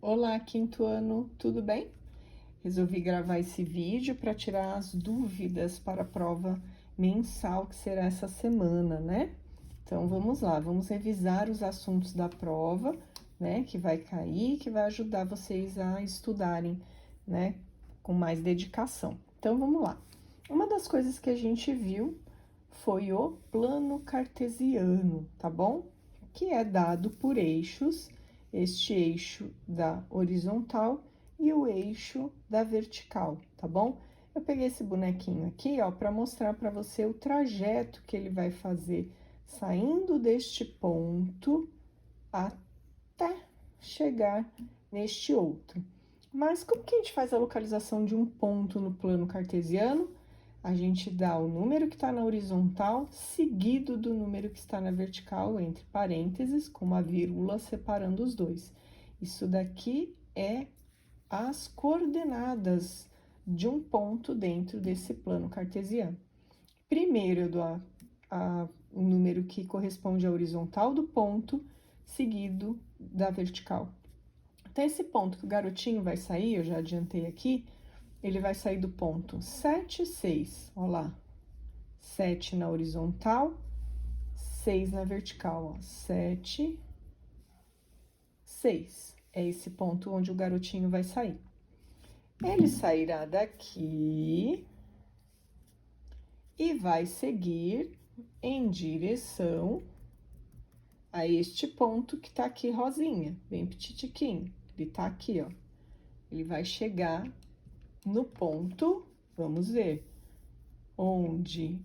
Olá, quinto ano, tudo bem? Resolvi gravar esse vídeo para tirar as dúvidas para a prova mensal que será essa semana, né? Então, vamos lá, vamos revisar os assuntos da prova, né? Que vai cair, que vai ajudar vocês a estudarem, né? Com mais dedicação. Então, vamos lá. Uma das coisas que a gente viu foi o plano cartesiano, tá bom? Que é dado por eixos, este eixo da horizontal e o eixo da vertical, tá bom? Eu peguei esse bonequinho aqui, ó, para mostrar para você o trajeto que ele vai fazer saindo deste ponto até chegar neste outro. Mas como que a gente faz a localização de um ponto no plano cartesiano? A gente dá o número que está na horizontal, seguido do número que está na vertical, entre parênteses, com uma vírgula separando os dois. Isso daqui é as coordenadas de um ponto dentro desse plano cartesiano. Primeiro, eu dou o número que corresponde à horizontal do ponto, seguido da vertical. Então, esse ponto que o garotinho vai sair, eu já adiantei aqui, ele vai sair do ponto 7, 6, ó lá, 7 na horizontal, 6 na vertical, ó, 7, 6. É esse ponto onde o garotinho vai sair. Ele sairá daqui e vai seguir em direção a este ponto que tá aqui rosinha, bem petitiquinho. Ele tá aqui, ó. Ele vai chegar no ponto, vamos ver, onde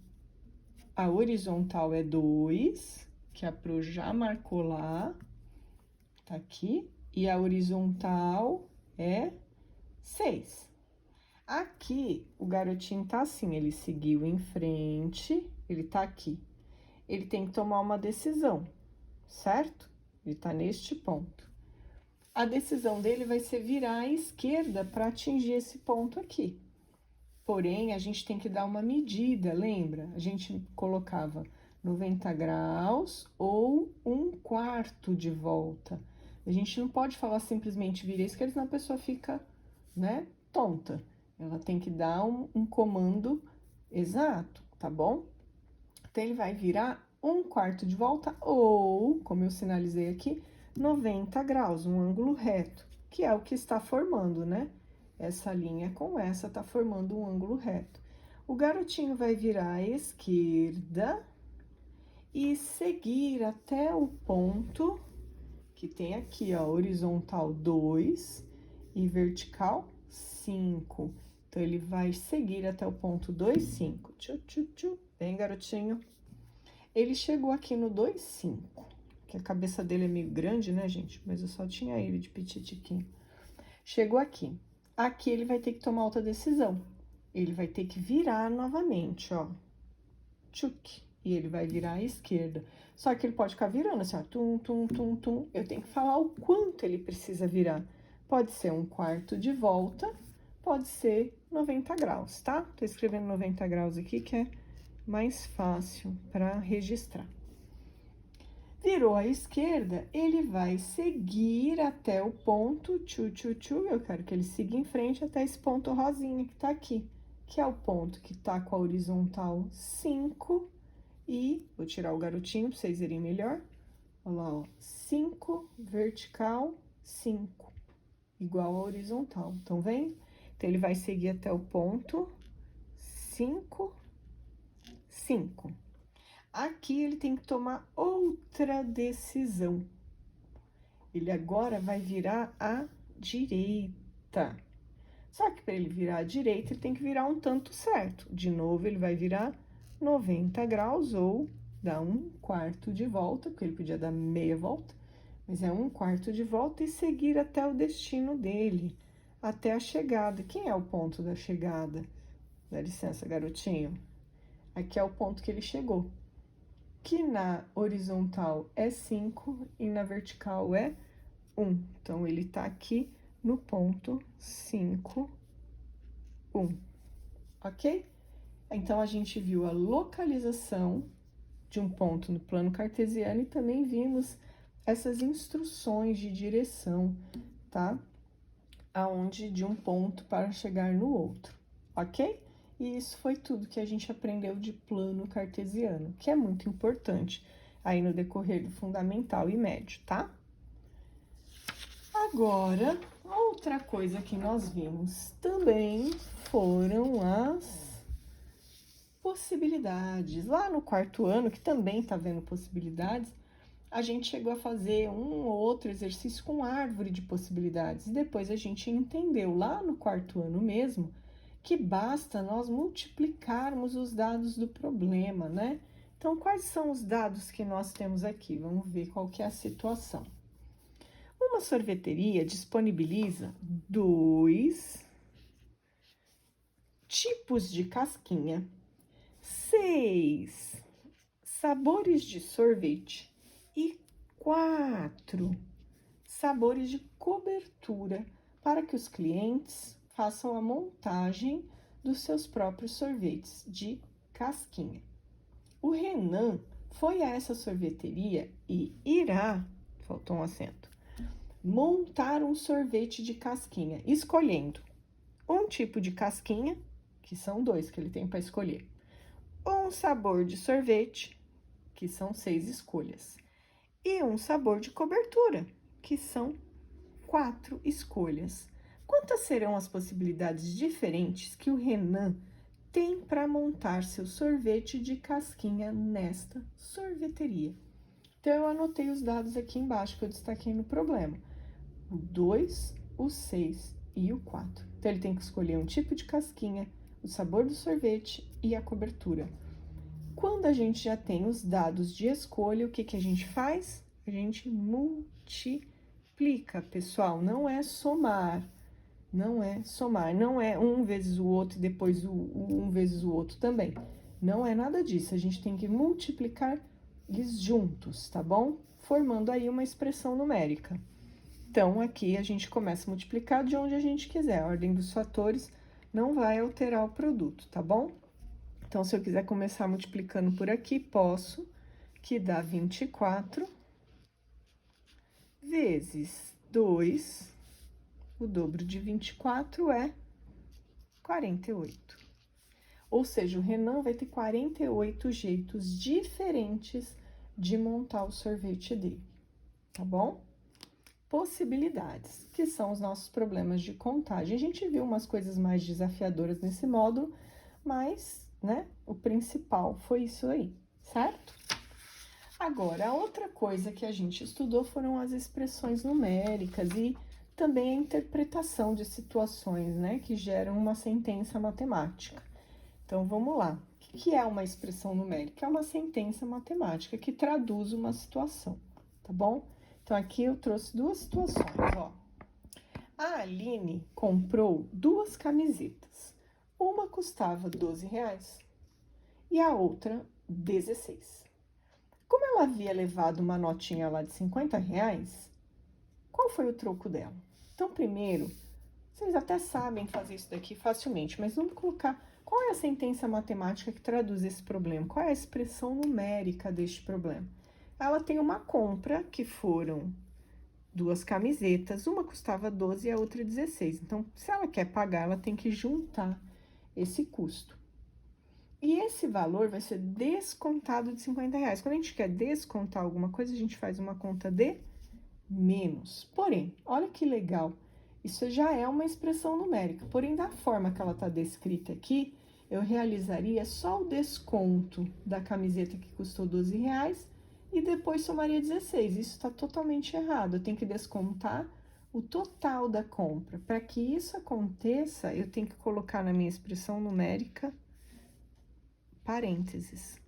a horizontal é 2, que a Pro já marcou lá, tá aqui, e a horizontal é 6. Aqui, o garotinho tá assim, ele seguiu em frente, ele tá aqui. Ele tem que tomar uma decisão, certo? Ele tá neste ponto. A decisão dele vai ser virar à esquerda para atingir esse ponto aqui. Porém, a gente tem que dar uma medida, lembra? A gente colocava 90 graus ou 1/4 de volta. A gente não pode falar simplesmente vira à esquerda, senão a pessoa fica, né, tonta. Ela tem que dar um comando exato, tá bom? Então, ele vai virar 1/4 de volta ou, como eu sinalizei aqui, 90 graus, um ângulo reto, que é o que está formando, né? Essa linha com essa tá formando um ângulo reto. O garotinho vai virar à esquerda e seguir até o ponto que tem aqui, ó, horizontal 2 e vertical 5. Então, ele vai seguir até o ponto 2, 5. Tchu, tchu, tchu. Vem, garotinho. Ele chegou aqui no 2, 5. Que a cabeça dele é meio grande, né, gente? Mas eu só tinha ele de petitiquinho. Chegou aqui. Aqui ele vai ter que tomar outra decisão. Ele vai ter que virar novamente, ó. Tchuk. E ele vai virar à esquerda. Só que ele pode ficar virando assim, ó. Tum, tum, tum, tum. Eu tenho que falar o quanto ele precisa virar. Pode ser 1/4 de volta, pode ser 90 graus, tá? Tô escrevendo 90 graus aqui, que é mais fácil para registrar. Virou à esquerda, ele vai seguir até o ponto, tchu, tchu, tchu, eu quero que ele siga em frente até esse ponto rosinha que tá aqui, que é o ponto que tá com a horizontal 5, e vou tirar o garotinho para vocês verem melhor. Olha lá, ó, 5, vertical, 5, igual a horizontal, estão vendo? Então, ele vai seguir até o ponto 5, 5. Aqui ele tem que tomar outra decisão. Ele agora vai virar à direita. Só que para ele virar à direita, ele tem que virar um tanto certo. De novo, ele vai virar 90 graus ou dar 1/4 de volta, porque ele podia dar meia volta, mas é 1/4 de volta e seguir até o destino dele, até a chegada. Quem é o ponto da chegada? Dá licença, garotinho. Aqui é o ponto que ele chegou, que na horizontal é 5 e na vertical é 1. Então, ele tá aqui no ponto 5, 1, ok? Então, a gente viu a localização de um ponto no plano cartesiano e também vimos essas instruções de direção tá? Aonde de um ponto para chegar no outro, ok? E isso foi tudo que a gente aprendeu de plano cartesiano, que é muito importante aí no decorrer do fundamental e médio, tá? Agora, outra coisa que nós vimos também foram as possibilidades. Lá no quarto ano, que também tá vendo possibilidades, a gente chegou a fazer um ou outro exercício com árvore de possibilidades. Depois a gente entendeu lá no quarto ano mesmo que basta nós multiplicarmos os dados do problema, né? Então, quais são os dados que nós temos aqui? Vamos ver qual que é a situação. Uma sorveteria disponibiliza 2 tipos de casquinha, 6 sabores de sorvete e 4 sabores de cobertura para que os clientes façam a montagem dos seus próprios sorvetes de casquinha. O Renan foi a essa sorveteria e irá, faltou um acento, montar um sorvete de casquinha, escolhendo um tipo de casquinha, que são 2 que ele tem para escolher, um sabor de sorvete, que são 6 escolhas, e um sabor de cobertura, que são 4 escolhas. Quantas serão as possibilidades diferentes que o Renan tem para montar seu sorvete de casquinha nesta sorveteria? Então, eu anotei os dados aqui embaixo que eu destaquei no problema. O 2, o 6 e o 4. Então, ele tem que escolher um tipo de casquinha, o sabor do sorvete e a cobertura. Quando a gente já tem os dados de escolha, o que que a gente faz? A gente multiplica, pessoal, não é somar. Não é somar, não é um vezes o outro e depois o um vezes o outro também. Não é nada disso, a gente tem que multiplicar eles juntos, tá bom? Formando aí uma expressão numérica. Então, aqui a gente começa a multiplicar de onde a gente quiser. A ordem dos fatores não vai alterar o produto, tá bom? Então, se eu quiser começar multiplicando por aqui, posso, que dá 24 vezes 2, o dobro de 24 é 48. Ou seja, o Renan vai ter 48 jeitos diferentes de montar o sorvete dele, tá bom? Possibilidades, que são os nossos problemas de contagem. A gente viu umas coisas mais desafiadoras nesse módulo, mas, né, o principal foi isso aí, certo? Agora, a outra coisa que a gente estudou foram as expressões numéricas e também a interpretação de situações, né, que geram uma sentença matemática. Então, vamos lá. O que é uma expressão numérica? É uma sentença matemática que traduz uma situação, tá bom? Então, aqui eu trouxe 2 situações, ó. A Aline comprou 2 camisetas. Uma custava R$12 e a outra 16. Como ela havia levado uma notinha lá de R$50, qual foi o troco dela? Então, primeiro, vocês até sabem fazer isso daqui facilmente, mas vamos colocar qual é a sentença matemática que traduz esse problema? Qual é a expressão numérica deste problema? Ela tem uma compra que foram 2 camisetas, uma custava 12 e a outra 16. Então, se ela quer pagar, ela tem que juntar esse custo. E esse valor vai ser descontado de R$50. Quando a gente quer descontar alguma coisa, a gente faz uma conta de menos. Porém, olha que legal, isso já é uma expressão numérica. Porém, da forma que ela está descrita aqui, eu realizaria só o desconto da camiseta que custou R$12 e depois somaria 16. Isso está totalmente errado. Eu tenho que descontar o total da compra. Para que isso aconteça, eu tenho que colocar na minha expressão numérica parênteses.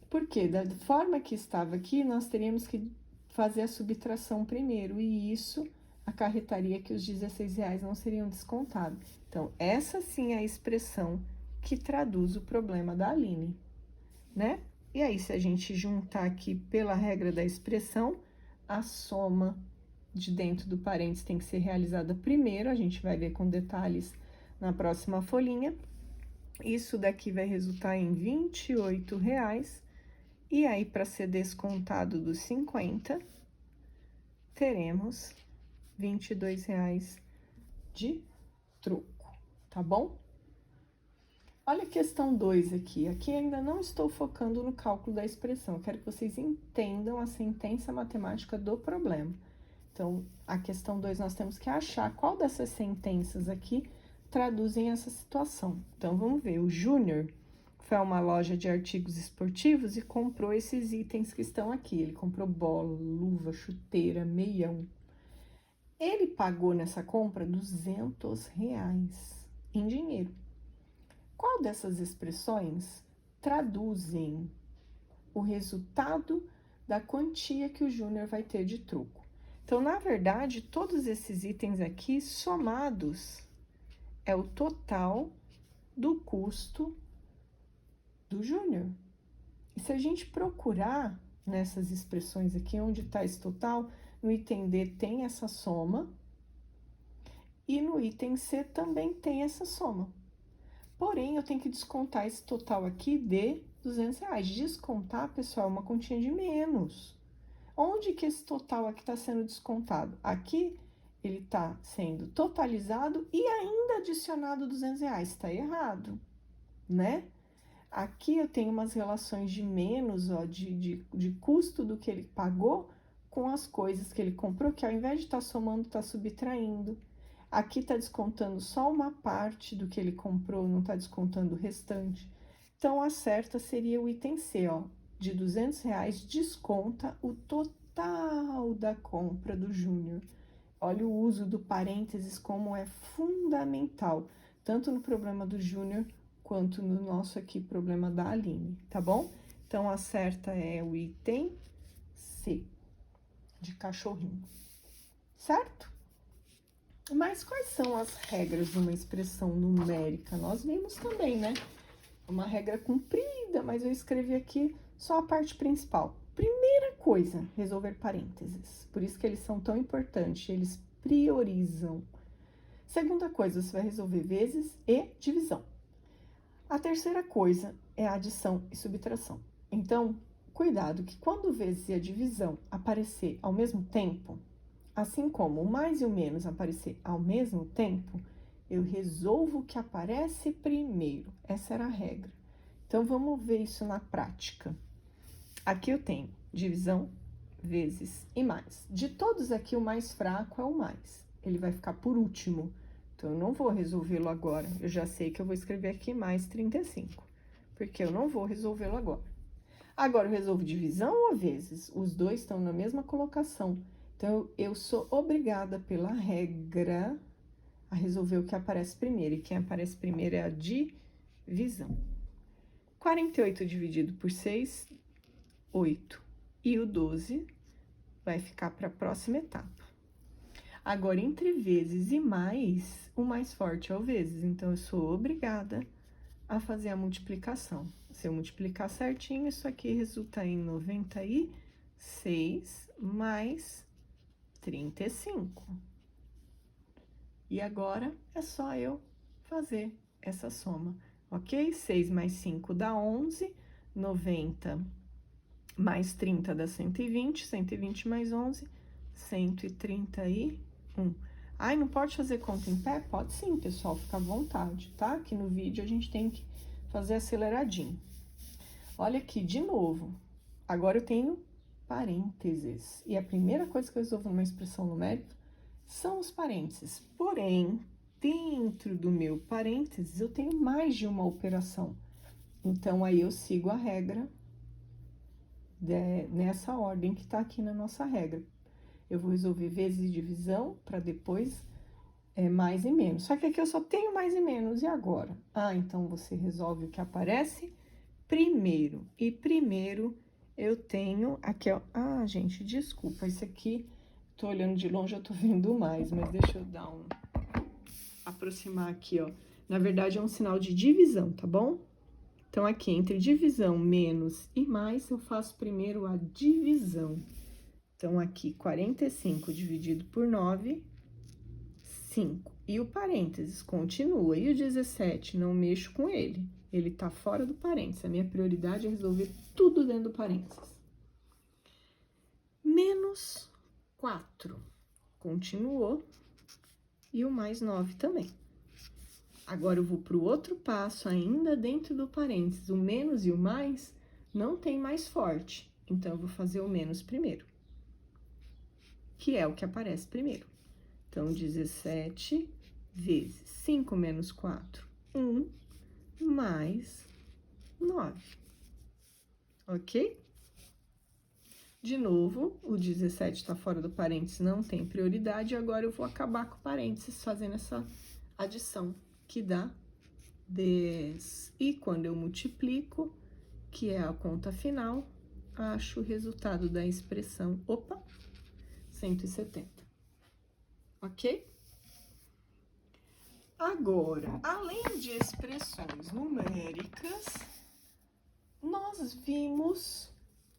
Porque da forma que estava aqui, nós teríamos que fazer a subtração primeiro, e isso acarretaria que os R$16 não seriam descontados. Então, essa sim é a expressão que traduz o problema da Aline, né? E aí, se a gente juntar aqui pela regra da expressão, a soma de dentro do parênteses tem que ser realizada primeiro, a gente vai ver com detalhes na próxima folhinha. Isso daqui vai resultar em R$28. E aí, para ser descontado dos 50, teremos R$ 22 de troco, tá bom? Olha a questão 2 aqui. Aqui ainda não estou focando no cálculo da expressão. Eu quero que vocês entendam a sentença matemática do problema. Então, a questão 2, nós temos que achar qual dessas sentenças aqui traduzem essa situação. Então, vamos ver. O Júnior foi a uma loja de artigos esportivos e comprou esses itens que estão aqui. Ele comprou bola, luva, chuteira, meião. Ele pagou nessa compra R$ 200 em dinheiro. Qual dessas expressões traduzem o resultado da quantia que o Júnior vai ter de troco? Então, na verdade, todos esses itens aqui somados é o total do custo do Júnior. E se a gente procurar nessas expressões aqui, onde está esse total, no item D tem essa soma e no item C também tem essa soma. Porém, eu tenho que descontar esse total aqui de R$ 200. Descontar, pessoal, é uma continha de menos. Onde que esse total aqui está sendo descontado? Aqui, ele está sendo totalizado e ainda adicionado R$ 200. Está errado, né? Aqui eu tenho umas relações de menos, ó, de custo do que ele pagou com as coisas que ele comprou, que ao invés de estar somando, está subtraindo. Aqui está descontando só uma parte do que ele comprou, não está descontando o restante. Então, a certa seria o item C, ó. De R$ 200, desconta o total da compra do Júnior. Olha o uso do parênteses como é fundamental, tanto no problema do Júnior, quanto no nosso aqui problema da Aline, tá bom? Então, a certa é o item C, de cachorrinho, certo? Mas quais são as regras de uma expressão numérica? Nós vimos também, né? Uma regra comprida, mas eu escrevi aqui só a parte principal. Primeira coisa, resolver parênteses. Por isso que eles são tão importantes, eles priorizam. Segunda coisa, você vai resolver vezes e divisão. A terceira coisa é a adição e subtração. Então, cuidado que quando o vezes e a divisão aparecer ao mesmo tempo, assim como o mais e o menos aparecer ao mesmo tempo, eu resolvo o que aparece primeiro. Essa era a regra. Então, vamos ver isso na prática. Aqui eu tenho divisão, vezes e mais. De todos aqui, o mais fraco é o mais. Ele vai ficar por último. Então, eu não vou resolvê-lo agora. Eu já sei que eu vou escrever aqui mais 35, porque eu não vou resolvê-lo agora. Agora, eu resolvo divisão ou vezes? Os dois estão na mesma colocação. Então, eu sou obrigada pela regra a resolver o que aparece primeiro. E quem aparece primeiro é a divisão. 48 dividido por 6, 8. E o 12 vai ficar para a próxima etapa. Agora, entre vezes e mais, o mais forte é o vezes. Então, eu sou obrigada a fazer a multiplicação. Se eu multiplicar certinho, isso aqui resulta em 96 mais 35. E agora, é só eu fazer essa soma, ok? 6 mais 5 dá 11, 90 mais 30 dá 120, 120 mais 11, 131. Ai, não pode fazer conta em pé? Pode sim, pessoal, fica à vontade, tá? Aqui no vídeo a gente tem que fazer aceleradinho. Olha aqui, de novo. Agora eu tenho parênteses. E a primeira coisa que eu resolvo numa expressão numérica são os parênteses. Porém, dentro do meu parênteses, eu tenho mais de uma operação. Então, aí eu sigo a regra nessa ordem que tá aqui na nossa regra. Eu vou resolver vezes e divisão para depois mais e menos. Só que aqui eu só tenho mais e menos, e agora? Ah, então você resolve o que aparece primeiro. E primeiro eu tenho aqui, ó. Ah, gente, desculpa, isso aqui, tô olhando de longe, eu tô vendo mais, mas deixa eu dar aproximar aqui, ó. Na verdade, é um sinal de divisão, tá bom? Então, aqui, entre divisão, menos e mais, eu faço primeiro a divisão. Então, aqui, 45 dividido por 9, 5. E o parênteses continua. E o 17, não mexo com ele. Ele tá fora do parênteses. A minha prioridade é resolver tudo dentro do parênteses. Menos 4. continuou, e o mais 9 também. Agora, eu vou para o outro passo, ainda dentro do parênteses. O menos e o mais não tem mais forte, então, eu vou fazer o menos primeiro, que é o que aparece primeiro. Então, 17 vezes 5 menos 4, 1, mais 9, ok? De novo, o 17 está fora do parênteses, não tem prioridade, agora eu vou acabar com o parênteses fazendo essa adição, que dá 10. E quando eu multiplico, que é a conta final, acho o resultado da expressão, 170, ok? Agora, além de expressões numéricas, nós vimos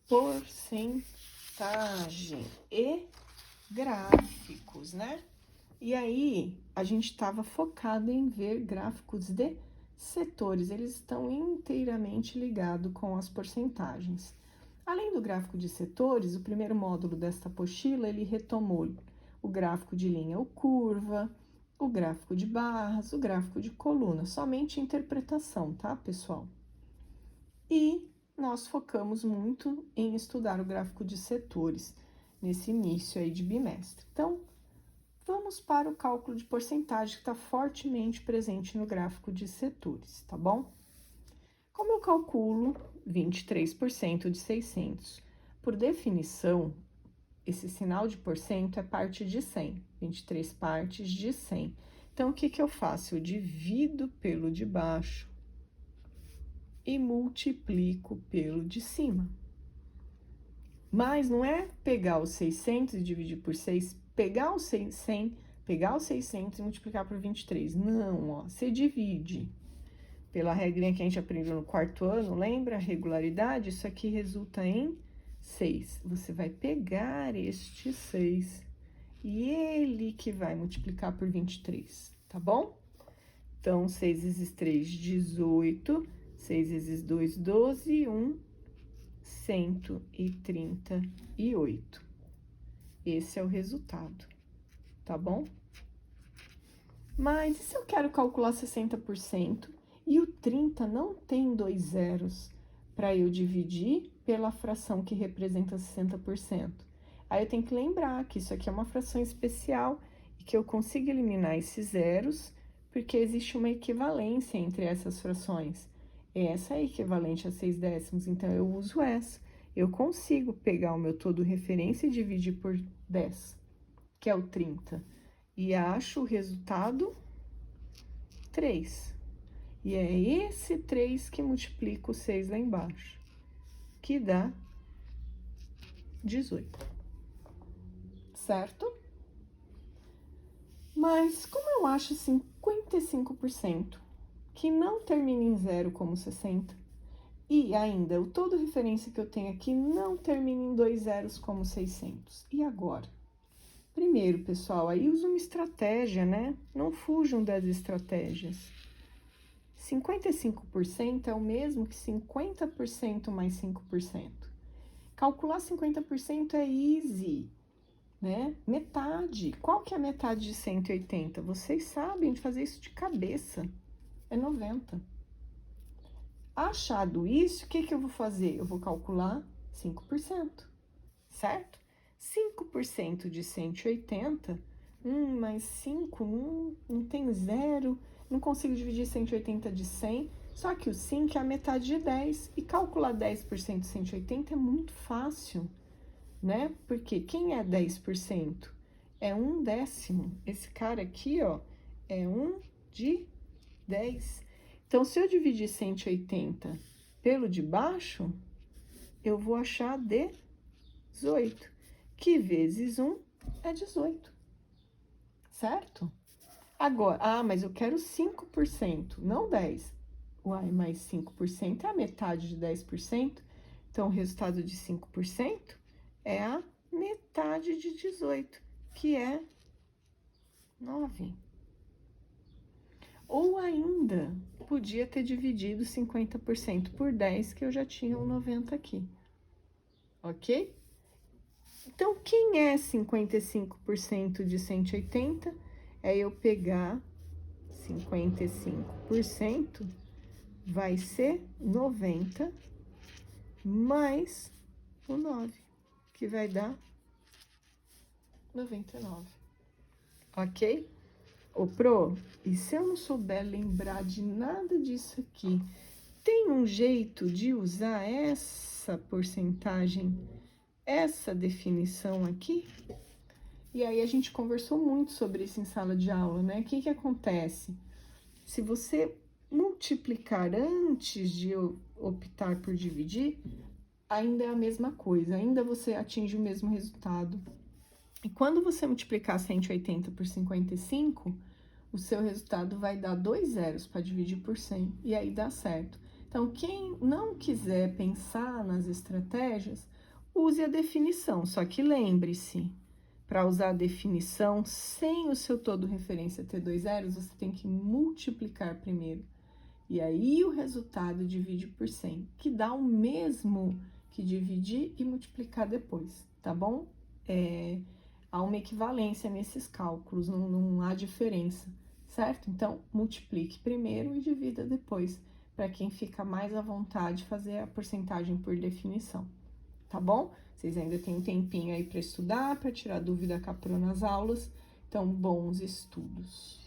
porcentagem e gráficos, né? E aí, a gente estava focado em ver gráficos de setores, eles estão inteiramente ligados com as porcentagens. Além do gráfico de setores, o primeiro módulo desta apostila, ele retomou o gráfico de linha ou curva, o gráfico de barras, o gráfico de coluna, somente interpretação, tá, pessoal? E nós focamos muito em estudar o gráfico de setores nesse início aí de bimestre. Então, vamos para o cálculo de porcentagem que está fortemente presente no gráfico de setores, tá bom? Como eu calculo 23% de 600? Por definição, esse sinal de porcento é parte de 100, 23 partes de 100. Então, o que que eu faço? Eu divido pelo de baixo e multiplico pelo de cima. Mas não é pegar os 600 e dividir por 6, pegar os 100, pegar os 600 e multiplicar por 23. Não, ó, você divide. Pela regrinha que a gente aprendeu no quarto ano, lembra? Regularidade, isso aqui resulta em 6. Você vai pegar este 6 e ele que vai multiplicar por 23, tá bom? Então, 6 vezes 3, 18, 6 vezes 2, 12, e 1, 138. Esse é o resultado, tá bom? Mas e se eu quero calcular 60% e o 30 não tem 2 zeros para eu dividir pela fração que representa 60%? Aí eu tenho que lembrar que isso aqui é uma fração especial e que eu consigo eliminar esses zeros porque existe uma equivalência entre essas frações. Essa é equivalente a 6 décimos, então eu uso essa. Eu consigo pegar o meu todo referência e dividir por 10, que é o 30. E acho o resultado 3. E é esse 3 que multiplica o 6 lá embaixo, que dá 18. Certo? Mas como eu acho 55% que não termina em zero como 60, e ainda o todo referência que eu tenho aqui não termina em 2 zeros como 600, e agora? Primeiro, pessoal, aí usa uma estratégia, né? Não fujam das estratégias. 55% é o mesmo que 50% mais 5%. Calcular 50% é easy, né? Metade. Qual que é a metade de 180? Vocês sabem de fazer isso de cabeça. É 90. Achado isso, o que que eu vou fazer? Eu vou calcular 5%, certo? 5% de 180, mais 5, não tem zero, não consigo dividir 180 de 100, só que o 5 é a metade de 10, e calcular 10% de 180 é muito fácil, né? Porque quem é 10%? É 1/10. Esse cara aqui, ó, é 1 de 10. Então, se eu dividir 180 pelo de baixo, eu vou achar 18, que vezes 1 é 18, certo? Agora, mas eu quero 5%, não 10. Uai, mas 5% é a metade de 10%, então o resultado de 5% é a metade de 18, que é 9. Ou ainda, podia ter dividido 50% por 10, que eu já tinha um 90 aqui, ok? Então, quem é 55% de 180? É eu pegar 55%, vai ser 90 mais o 9, que vai dar 99. Ok? Ô, Pro, e se eu não souber lembrar de nada disso aqui, tem um jeito de usar essa porcentagem, essa definição aqui? E aí a gente conversou muito sobre isso em sala de aula, né? O que que acontece? Se você multiplicar antes de optar por dividir, ainda é a mesma coisa, ainda você atinge o mesmo resultado. E quando você multiplicar 180 por 55, o seu resultado vai dar 2 zeros para dividir por 100, e aí dá certo. Então, quem não quiser pensar nas estratégias, use a definição, só que lembre-se, para usar a definição, sem o seu todo referência ter 2 zeros, você tem que multiplicar primeiro. E aí o resultado divide por 100, que dá o mesmo que dividir e multiplicar depois, tá bom? Há uma equivalência nesses cálculos, não há diferença, certo? Então, multiplique primeiro e divida depois, para quem fica mais à vontade fazer a porcentagem por definição, tá bom? Vocês ainda têm um tempinho aí para estudar, para tirar dúvida com a Pro nas aulas, então, bons estudos!